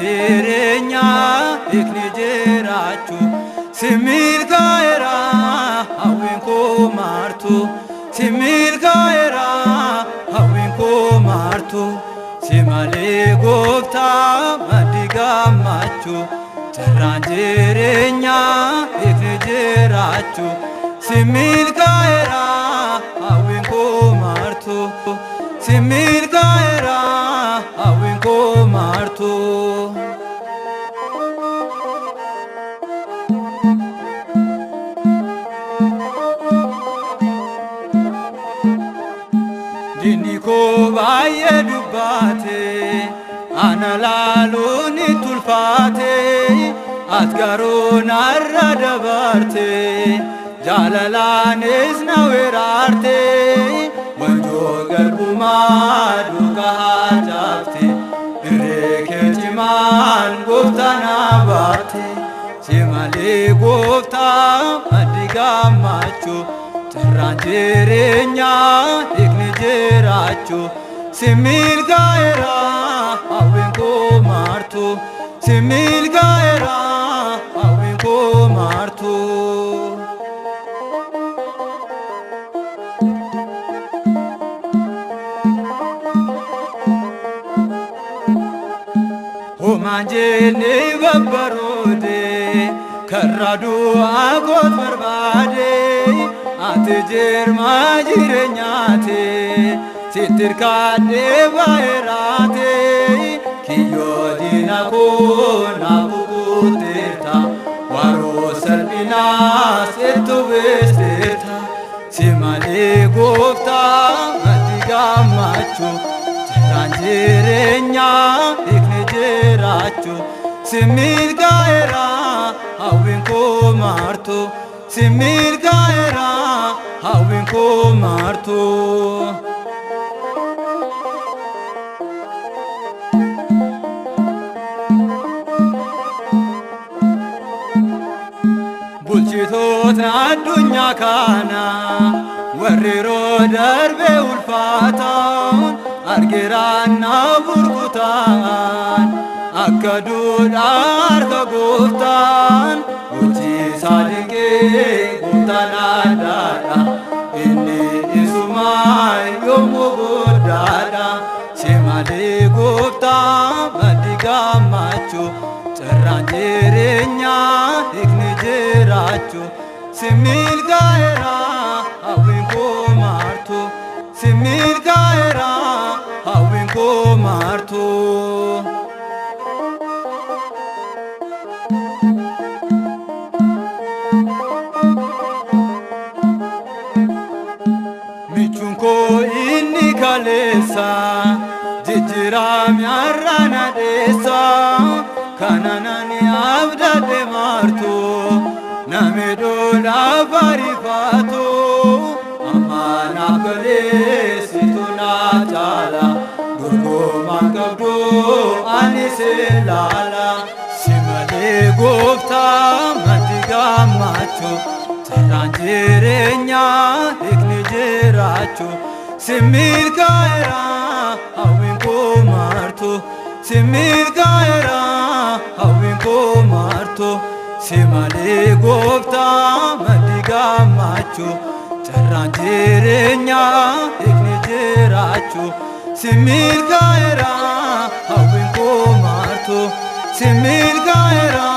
jireenya ikni jirachu simil gaera hawin ko martu simil gaera hawin ko martu simale gofta madiga machu jarran jireenya ikni jirachu simil gaera hawin ko martu simil gaera hawin ko martu dini ko baye dubate analaluni tulfate atgaron arradabarte jalalanis nawerarte wanjo galbuma duka hajafte ireke jiman goftana bate simale gofta adiga machu jarran jireenya ikni jirachu simil gaera hawin ko martu simil gaera hawin ko martu manjene babbarode karradu agot barbade ate jerma jirenyate sitirkade bairate kiyo dinako nabukutirta waro salbina setu besteta simale gofta madiga machu jarran jireenya ikni jirachu simil gaera hawin ko martu simil gaera hawin ko martu bulchitoota addunyaa kana warriro darbe ulfaataan argiraanna burkutaan akka duudhaan harka gooftaan bulchiisaa dhiqee gooftaan addaadha inni isumaa yommuu guddaadha simalee gooftaan madiga machu jarran jireenya ikni jirachu simil gaera hawin ko martu simil gaera hawin ko martu michun ko inni kalesa jijjiram yarrana desa kananani abdade martu namedola barifatu amana kale situna chala durgo makabdo anise lala simale gofta madiga machu jarran jireenya ikni jirachu simil gaera hawin ko martu simil gaera hawin ko martu simale gofta madiga machu jarran jireenya ikni jirachu simil gaera hawin ko martu simil gaera